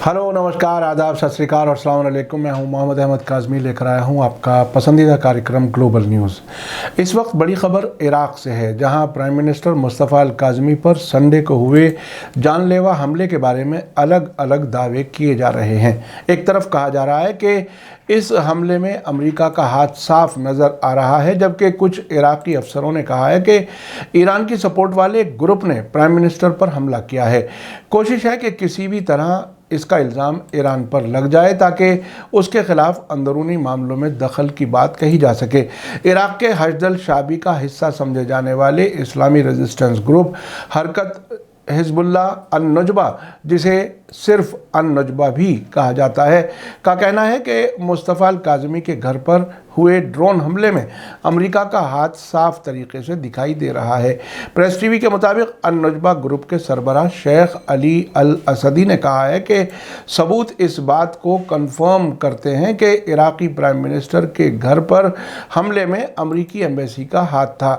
Hello, नमस्कार, आदाब, सत श्री अकाल और अस्सलाम वालेकुम। मैं हूं मोहम्मद अहमद काज़मी, लेकर आया हूं आपका पसंदीदा कार्यक्रम ग्लोबल न्यूज़। इस वक्त बड़ी खबर इराक़ से है, जहां प्राइम मिनिस्टर मुस्तफ़ा अल काज़मी पर संडे को हुए जानलेवा हमले के बारे में अलग अलग दावे किए जा रहे हैं। एक तरफ कहा जा रहा है कि इस हमले में अमेरिका का हाथ साफ नज़र आ रहा है, जबकि कुछ इराक़ी अफसरों ने कहा है कि ईरान की सपोर्ट वाले ग्रुप ने प्राइम मिनिस्टर पर हमला किया है। कोशिश है कि किसी भी तरह इसका इल्ज़ाम ईरान पर लग जाए ताकि उसके खिलाफ अंदरूनी मामलों में दखल की बात कही जा सके। इराक़ के हशद शाबी का हिस्सा समझे जाने वाले इस्लामी रेजिस्टेंस ग्रुप हरकत हिज़्बुल्लाह अन-नुजबा, जिसे सिर्फ अन-नुजबा भी कहा जाता है, का कहना है कि मुस्तफ़ा अल काज़मी के घर पर हुए ड्रोन हमले में अमेरिका का हाथ साफ तरीके से दिखाई दे रहा है। प्रेस टीवी के मुताबिक अन-नुजबा ग्रुप के सरबराह शेख अली अल असदी ने कहा है कि सबूत इस बात को कंफर्म करते हैं कि इराक़ी प्राइम मिनिस्टर के घर पर हमले में अमेरिकी एम्बेसी का हाथ था।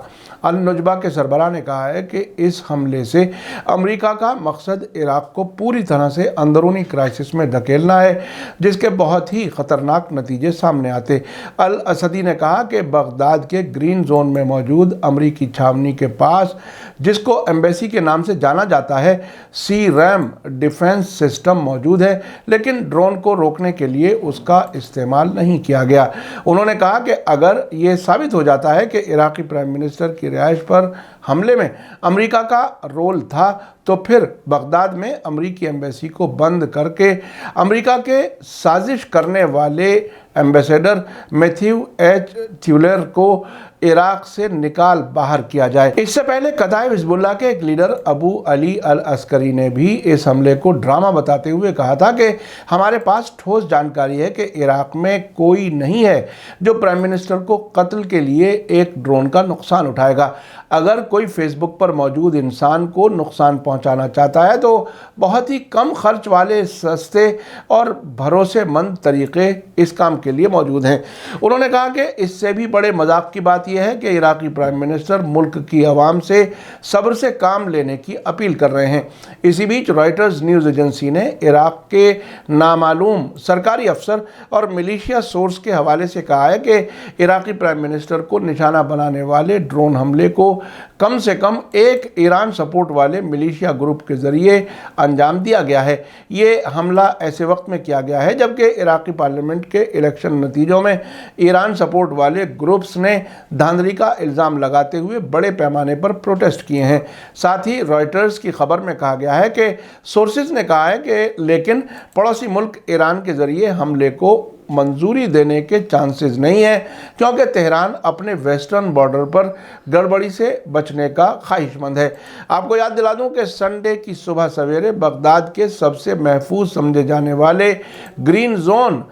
अन-नुजबा के सरबराह ने कहा है कि इस हमले से अमेरिका का मकसद इराक़ को पूरी तरह से अंदरूनी क्राइसिस में धकेलना है, जिसके बहुत ही ख़तरनाक नतीजे सामने आते। अल असदी ने कहा कि बगदाद के ग्रीन जोन में मौजूद अमरीकी छावनी के पास, जिसको एम्बेसी के नाम से जाना जाता है, सी-रैम डिफेंस सिस्टम मौजूद है, लेकिन ड्रोन को रोकने के लिए उसका इस्तेमाल नहीं किया गया। उन्होंने कहा कि अगर ये साबित हो जाता है कि इराक़ी प्राइम मिनिस्टर की रिहाइश पर हमले में अमेरिका का रोल था, तो फिर बगदाद में अमेरिकी एम्बेसी को बंद करके अमेरिका के साजिश करने वाले एम्बेसडर मैथ्यू एच थ्यूलर को इराक़ से निकाल बाहर किया जाए। इससे पहले कताइब हिज़्बुल्लाह के एक लीडर अबू अली अल अस्करी ने भी इस हमले को ड्रामा बताते हुए कहा था कि हमारे पास ठोस जानकारी है कि इराक़ में कोई नहीं है जो प्राइम मिनिस्टर को कत्ल के लिए एक ड्रोन का नुकसान उठाएगा। अगर कोई फेसबुक पर मौजूद इंसान को नुकसान पहुंचाना चाहता है तो बहुत ही कम खर्च वाले, सस्ते और भरोसेमंद तरीके इस काम के लिए मौजूद हैं। उन्होंने कहा कि इससे भी बड़े मजाक की बात यह है कि इराक़ी प्राइम मिनिस्टर मुल्क की आवाम से सब्र से काम लेने की अपील कर रहे हैं। इसी बीच रॉयटर्स न्यूज़ एजेंसी ने इराक़ के नामालूम सरकारी अफसर और मिलिशिया सोर्स के हवाले से कहा है कि इराक़ी प्राइम मिनिस्टर को निशाना बनाने वाले ड्रोन हमले को कम से कम एक ईरान सपोर्ट वाले मिलिशिया ग्रुप के ज़रिए अंजाम दिया गया है। ये हमला ऐसे वक्त में किया गया है जबकि इराक़ी पार्लियामेंट के इलेक्शन नतीजों में ईरान सपोर्ट वाले ग्रुप्स ने धांधली का इल्ज़ाम लगाते हुए बड़े पैमाने पर प्रोटेस्ट किए हैं। साथ ही रॉयटर्स की खबर में कहा गया है कि सोर्सेज ने कहा है कि लेकिन पड़ोसी मुल्क ईरान के ज़रिए हमले को मंजूरी देने के चांसेस नहीं है, क्योंकि तेहरान अपने वेस्टर्न बॉर्डर पर गड़बड़ी से बचने का ख्वाहिशमंद है। आपको याद दिला दूं कि संडे की सुबह सवेरे बगदाद के सबसे महफूज समझे जाने वाले ग्रीन जोन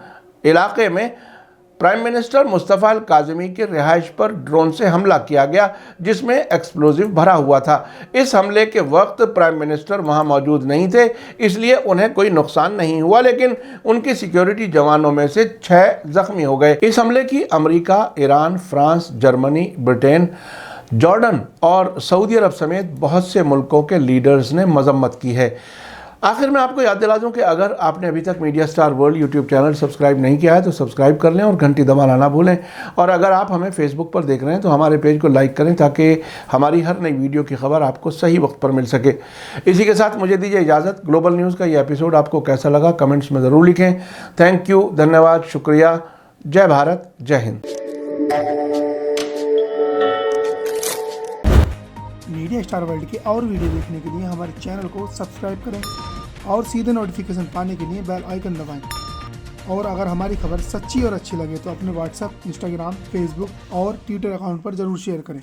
इलाके में प्राइम मिनिस्टर मुस्तफ़ा अल काज़मी के रिहाइश पर ड्रोन से हमला किया गया, जिसमें एक्सप्लोजिव भरा हुआ था। इस हमले के वक्त प्राइम मिनिस्टर वहां मौजूद नहीं थे, इसलिए उन्हें कोई नुकसान नहीं हुआ, लेकिन उनके सिक्योरिटी जवानों में से 6 जख्मी हो गए। इस हमले की America, Iran, France, Germany, Britain, Jordan और सऊदी अरब समेत बहुत से मुल्कों के लीडर्स ने मजम्मत की है। आखिर में आपको याद दिला दूं कि अगर आपने अभी तक media star world YouTube channel subscribe नहीं किया है तो सब्सक्राइब कर लें और घंटी दबाना ना भूलें। और अगर आप हमें फेसबुक पर देख रहे हैं तो हमारे पेज को लाइक करें ताकि हमारी हर नई वीडियो की खबर आपको सही वक्त पर मिल सके। इसी के साथ मुझे दीजिए इजाज़त। ग्लोबल न्यूज़ का ये एपिसोड आपको कैसा लगा कमेंट्स में ज़रूर लिखें। थैंक यू, धन्यवाद, शुक्रिया। जय भारत, जय हिंद। मीडिया स्टार वर्ल्ड की और वीडियो देखने के लिए हमारे चैनल को सब्सक्राइब करें और सीधे नोटिफिकेशन पाने के लिए बेल आइकन दबाएं। और अगर हमारी खबर सच्ची और अच्छी लगे तो अपने व्हाट्सएप, इंस्टाग्राम, फेसबुक और ट्विटर अकाउंट पर ज़रूर शेयर करें।